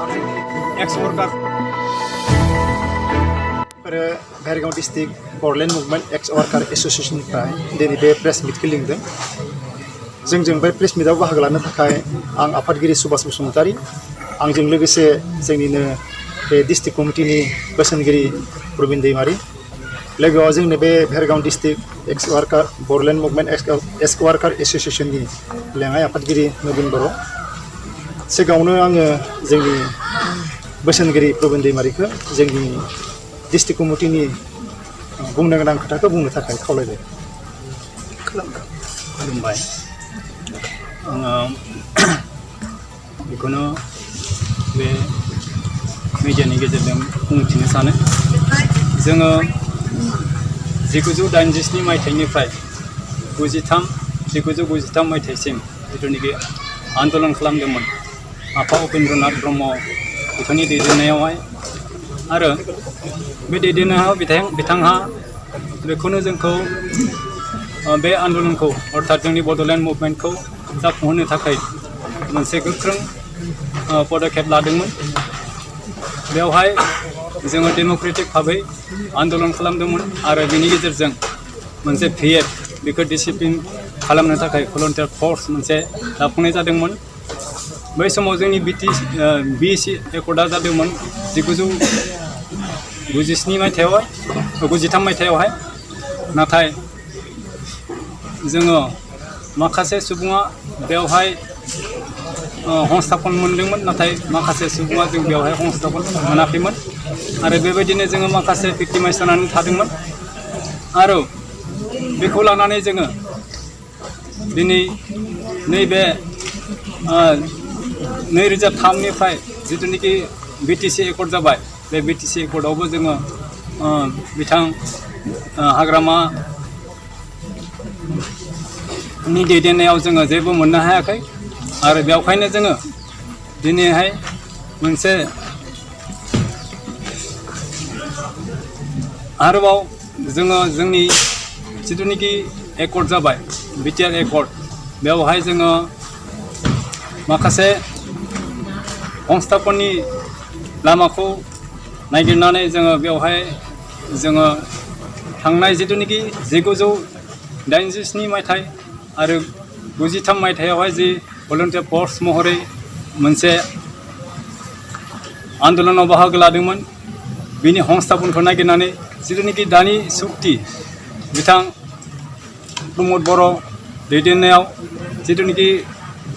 एक्स worker Bhergaon district Bodoland movement एक्स worker एस'सिएशननिफ्राय दिनै बे press मिटखौ लिंदों। जोंजों बे प्रेस मिटआव बाहागो लानो थाखाय आं आफादगिरि सुभाष बसुमतारी, आंजों लोगोसे जोंनिनो बे डिस्ट्रिक्ट कमिटिनि बोसोनगिरि प्रबिन दैमारी, लोगोआव जोंनि बे भेरगाव डिस्ट्रिक्ट एक्स वर्कार बड'लेण्ड मुभमेन्ट एक्स वर्कार एस'सिएशननि लेङाइ आफादगिरि नबिन बर'। सिगाङावनो आङो जोंनि बोसोनगिरि प्रबिन दैमारीखौ जोंनि डिस्ट्रिक्ट कमिटिनि बुंनो गोनां खोथाखौ बुंनो थाखाय खावलायबाय। खुलुमबाय। आङो बेखौनो बे मिडियानि गेजेरजों बुंथिनो सानो। जोङो 1987 मायथाइनिफ्राय 1993 मायथाइसिम जिथुनिखि आन्दलन खालामदोंमोन आफा उपेन्द्रनाथ ब्रह्म बिथांनि दैदेननायावहाय, आरो बे दैदेननायाव बिथांहा बेखौनो जोंखौ बे आन्दलनखौ अर्थात जोंनि बड'लेण्ड मुभमेन्टखौ जाफुंहोनो थाखाय मोनसे गोख्रों पदक्षेप लादोंमोन। बेवहाय जोङो डेम'क्रेटिक भाबै आन्दलन खालामदोंमोन आरो बेनि गेजेरजों मोनसे VF बेखौ डिसिप्लिन खालामनो थाखाय भलन्टियार फर्स मोनसे दाफुंनाय जादोंमोन। बै समाव जोंनि BC एकर्डआ जादोंमोन 1997 मायथाइयावहाय 93 मायथाइयावहाय। नाथाय जोङो माखासे सुबुङा बेवहाय संस्थापन मोनदोंमोन, नाथाय माखासे सुबुङा जों बेवहाय संस्थापन मोनाखैमोन आरो बेबायदिनो जोङो माखासे भिक्टिमाइज जानानै थादोंमोन। आरो बेखौ लानानै जोङो दिनै नैबे 2003निफ्राय जिथुनिखि BTC एकर्ड जाबाय, बे BTC एकर्डआवबो जोङो बिथां हाग्रामानि दैदेननायाव जोङो जेबो मोननो हायाखै आरो बेवहायनो जोङो दिनैहाय मोनसे आरोबाव जोङो जोंनि जिथुनिखि एकर्ड जाबाय BTR एकर्ड, बेवहाय जोङो माखासे संस्थापननि लामाखौ नागिरनानै जोङो बेवहाय जोङो थांनाय जिथुनिखि 1987 मायथाइ आरो 93 मायथाइयावहाय जि भलन्टियार फर्स महरै मोनसे आन्दलनाव बाहागो लादोंमोन, बिनि संस्थापनखौ नागिरनानै जिथुनिखि दानि सुक्ति बिथां प्रमद बर' दैदेननायाव जिथुनिखि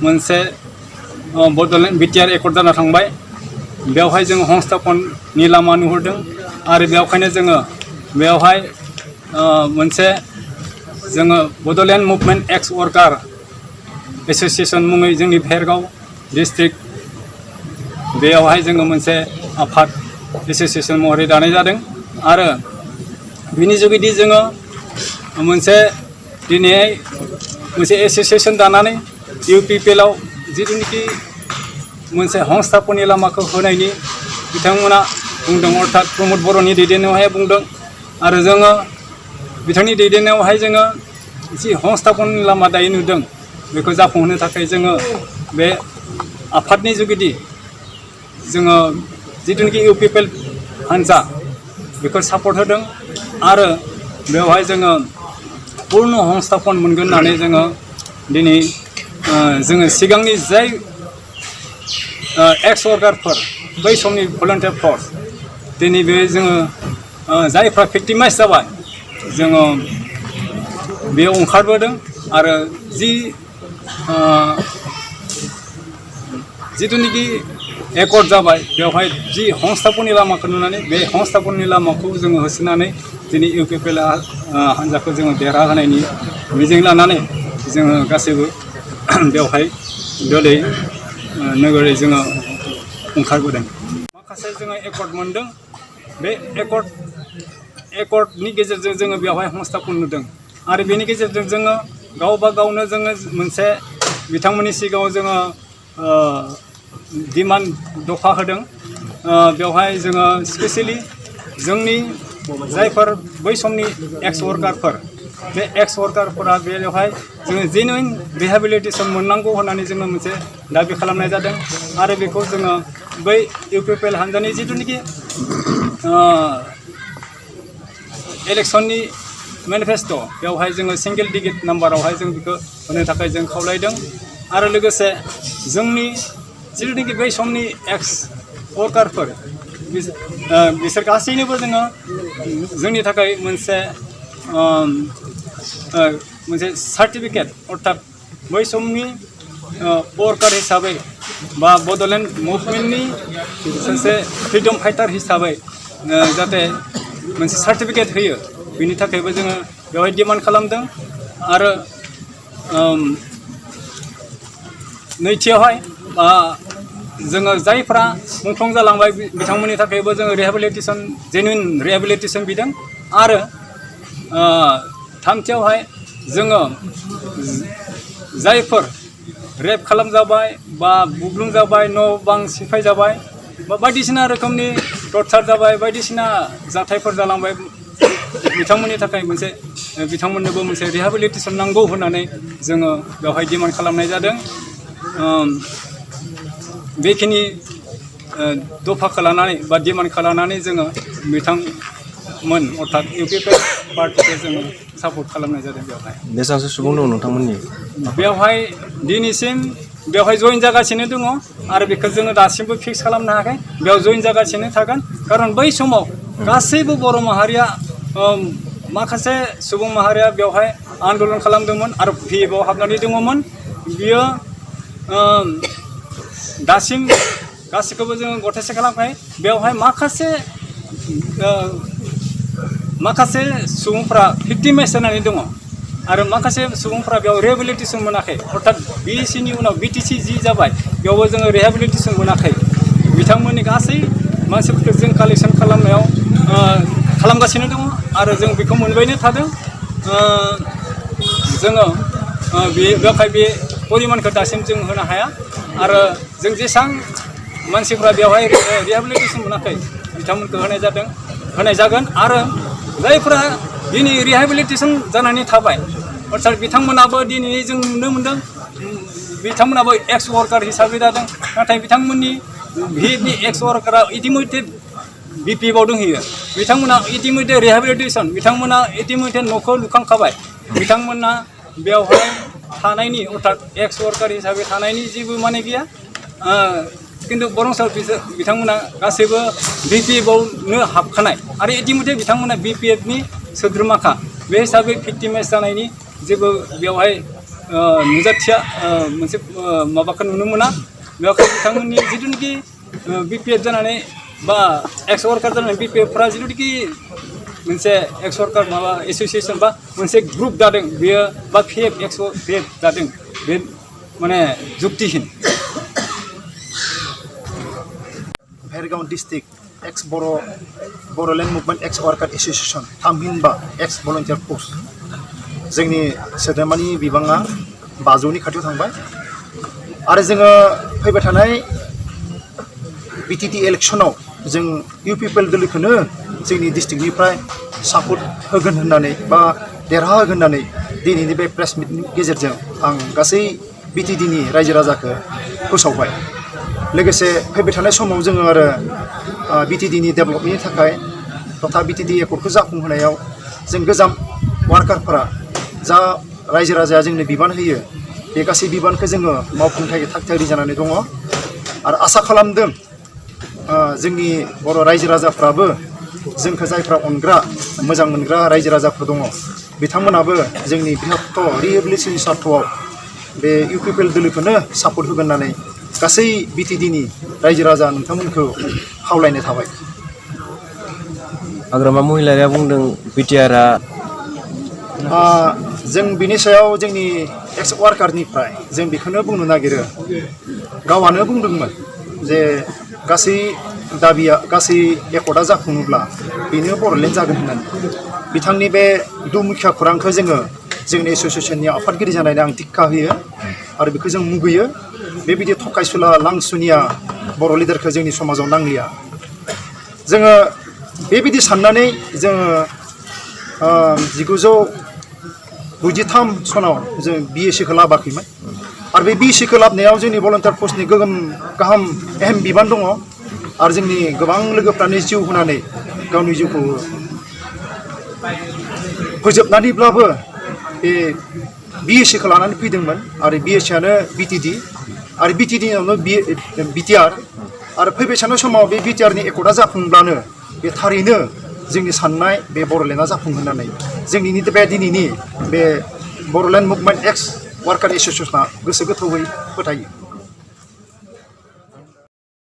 मोनसे बड'लेण्ड BTR एकर्ड जाना थांबाय, बेवहाय जोङो संस्थापननि लामा नुहुरदों आरो बेवहायनो जोङो बेवहाय मोनसे जोङो बड'लेण्ड मुभमेन्ट एक्स वर्कार एस'सिएशन मुङै जोंनि भेरगाव डिस्ट्रिक्ट बेयावहाय जोङो मोनसे आफाद एस'सिएशन महरै दानाय जादों। आरो बिनि जुगिदि जोङो मोनसे दिनैहाय मोनसे एस'सिएशन दानानै UPPLआव जिथुनिखि मोनसे संस्थापननि लामाखौ होनायनि बिथांमोना बुंदों, अर्थात प्रमद बर'नि दैदेननायावहाय बुंदों। आरो जोङो बिथांनि दैदेननायावहाय जोङो जि संस्थापननि लामा दायो नुदों, बेखौ जाफुंहोनो थाखाय जोङो बे आफादनि जुगिदि जोङो जिथुनिखि UPPL हान्जा बेखौ सापर्ट होदों आरो बेवहाय जोङो पूर्ण संस्थापन मोनगोन होननानै जोङो दिनै जोङो सिगांनि जाय एक्स वर्कारफोर बै समनि भलन्टियार फर्स दिनै बे जोङो जायफ्रा भिक्टिमाइज जाबाय जोङो बेयाव ओंखारबोदों आरो जिथुनिखि एकर्ड जाबाय बेवहाय जि संस्थापननि लामाखौ नुनानै बे संस्थापननि लामाखौ जोङो होसोनानै दिनै UPPL हान्जाखौ जोङो देरहाहोनायनि मिजिं लानानै जोङो गासैबो बेवहाय दलै नोगोरै जोङो ओंखारबोदों। माखासे जोङो एकर्ड मोनदों, बे एकर्डनि गेजेरजों जोङो बेवहाय संस्थापन नुदों आरो बेनि गेजेरजों जोङो गावबा गावनो जोङो मोनसे बिथांमोननि सिगाङाव जोङो डिमान्ड दफा होदों। बेवहाय जोङो स्पेसियेलि जोंनि जायफोर बै समनि एक्स वर्कारफोर, बे एक्स वर्कारफोरा बेवहाय जोङो जेनुइन रिहेबिलिटेसन मोननांगौ होननानै जोङो मोनसे दाबि खालामनाय जादों आरो बेखौ जोङो बै UPPL हान्जानि जिथुनिखि इलेक्सननि मेनिफेस्ट' बेवहाय जोङो सिंगेल डिजिट नाम्बारावहाय जों बेखौ होनो थाखाय जों खावलायदों आरो लोगोसे जोंनि जिथुनिखि बै समनि एक्स वर्कारफोर बिसोर गासैनोबो जोङो जोंनि थाखाय मोनसे सार्टिफिकेट अर्थात बै समनि वर्कार हिसाबै बा बड'लेण्ड मुभमेन्टनि सासे फ्रिडम फाइटार हिसाबै जाहाथे मोनसे सार्टिफिकेट होयो बिनि थाखायबो जोङो बेवहाय डिमान्ड खालामदों आरो नैथियावहाय जोङो जायफ्रा मुंख्लं जालांबाय बिथांमोननि थाखायबो जोङो रिहेबिलिटेसन जेनुइन रिहेबिलिटेसन बिदों आरो थामथियावहाय जोङो जायफोर रेप खालामजाबाय बा बुग्लुंजाबाय न' बां सिफाय जाबाय बा बायदिसिना रोखोमनि टर्चार जाबाय बायदिसिना जाथायफोर जालांबाय बिथांमोननि थाखाय मोनसे बिथांमोननोबो मोनसे रिहेबिलिटेसन नांगौ होननानै जोङो बेवहाय डिमान्ड खालामनाय जादों बेखिनि दफाखौ लानानै बा डिमान्डखौ लानानै जोङो बिथांमोन अर्थात UPPL पार्टिखौ जोङो सापर्ट खालामनाय जादों बेवहाय बेसेबांसो सुबुं दं नोंथांमोननि बेवहाय दिनैसिम बेवहाय जइन जागासिनो दङ आरो बेखौ जोङो दासिमबो फिक्स खालामनो हायाखै बेयाव जइन जागासिनो थागोन खारन बै समाव गासैबो बर' माहारिया माखासे सुबुं माहारिया बेवहाय आन्दलन खालामदोंमोन आरो PFआव हाबनानै दङमोन बियो दासिम गासैखौबो जोङो गथायसे खालामबाय बेवहाय माखासे सुबुंफ्रा भिक्टिमाइज जानानै दङ आरो माखासे सुबुंफ्रा बेयाव रिहेबिलिटेसन मोनाखै अर्थात BECनि उनाव BTC जि जाबाय बेयावबो जोङो रिहेबिलिटेसन मोनाखै बिथांमोननि गासै मानसिफोरखौ जों कालेक्सन खालामनायाव खालामगासिनो दङ आरो जों बेखौ मोनबायनो थादों जोङो बेवहाय बे परिमानखौ दासिम जों होनो हाया आरो जों जेसां मानसिफ्रा बेवहाय रिहेबिलिटेसन मोनाखै बिथांमोनखौ होनाय जागोन आरो जायफ्रा दिनै रिहेबिलिटेसन जानानै थाबाय अर्थात बिथांमोनाबो दिनै जों नुनो मोनदों बिथांमोनाबो एक्स वर्कार हिसाबै जादों नाथाय बिथांमोननि VFनि एक्स वार्कारा इतिमध्य BPFआव दंहैयो बिथांमोना इतिमध्य रिहेबिलिटेसन बिथांमोना इतिमध्य न'खौ लुखांखाबाय बिथांमोना बेवहाय थानायनि अर्थात एक्स वर्कार हिसाबै थानायनि जेबो माने गैया किन्तु बरंस बिथांमोना गासैबो BPFआवनो हाबखानाय आरो इतिमध्य बिथांमोना BPFनि सोद्रोमाखा बे हिसाबै भिक्टिमाइज जानायनि जेबो बेवहाय नुजाथिया मोनसे माबाखौ नुनो मोना बेवहाय बिथांमोननि जिथुनिखि BPF जानानै बा एक्स वर्कार जानानै BPFफ्रा जिथुनिखि मोनसे एक्स वर्कार माबा एसोसिएसन बा मोनसे ग्रुप जादों बेयो बा PF जादों बे माने जुक्तिहीन भेरगाव डिस्ट्रिक्ट एक्स बर'लेण्ड मुभमेन्ट एक्स वार्कार एसोसिएसन थामहिनबा एक्स भलन्टियार फर्स जोंनि सोद्रोमानि बिबाङा 500नि खाथियाव थांबाय आरो जोङो फैबाय थानाय BTT इलेक्सनाव जों UPPL दोलोखौनो जोंनि डिस्ट्रिक्टनिफ्राय सापर्ट होगोन होननानै बा देरहा होगोन होननानै दिनैनि बे प्रेस मिटनि गेजेरजों आं गासै BTTनि रायजो राजाखौ फोसावबाय लोगोसे फैबाय थानाय समाव जोङो आरो BTTनि डेभेलपमेन्टनि थाखाय तथा BTT एकर्डखौ जाफुंहोनायाव जों गोजाम वार्कारफोरा जा रायजो राजाया जोंनो बिबान होयो बे गासै बिबानखौ जोङो मावफुंनो थाखाय थागथियारि जानानै दङ आरो आसा खालामदों जोंनि बर' रायजो राजाफ्राबो जोंखौ जायफ्रा अनग्रा मोजां मोनग्रा रायजो राजाफोर दङ बिथांमोनाबो जोंनि बृहत्त रिहेबिलिटेसन सार्थआव बे UPPL दोलोखौनो सापर्ट होगोन होननानै गासै BTTनि रायजो राजा नोंथांमोनखौ खावलायनाय थाबाय हाग्रामा महिलारिया बुंदों BTRआ जों बिनि सायाव जोंनि एक्स वार्कारनिफ्राय जों बेखौनो बुंनो नागिरो गावआनो बुंदोंमोन जे गासै दाबिया गासै एकर्डआ जाफुङोब्ला बेनो बर'लेण्ड जागोन होननानै बिथांनि बे दुमुखिया खौरांखौ जोङो जोंनि एसोसिएसननि आफादगिरि जानायनि आं धिक्कार होयो आरो बेखौ जों मुगैयो बेबायदि थकायसुला लांसुनिया बर' लिडारखौ जोंनि समाजाव नांलिया जोङो बेबायदि साननानै जोङो 1993 सनाव जों BSCखौ लाबाखैमोन आरो आरो बे बिसिखौ लाबोनायाव जोंनि भलन्टियार फर्सनि गाहाम एहेम बिबान दङ आरो जोंनि गोबां लोगोफ्रानो जिउ होनानै गावनि जिउखौ फोजोबनानैब्लाबो बे बिएससिखौ लानानै फैदोंमोन आरो बिएससियानो बिटिडि आरो बिटिडिनि उनाव बिटिआर आरो फैबाय थानाय समाव बे बिटिआरनि एकर्डआ जाफुंब्लानो बे थारैनो जोंनि साननाय बे बर'लेण्डआ जाफुंगोन होननानै जोंनि बे दिनैनि बे बर'लेण्ड मुभमेन्ट एक्स वार्कार एस'सिएसना गोसो गोथौयै फोथायो।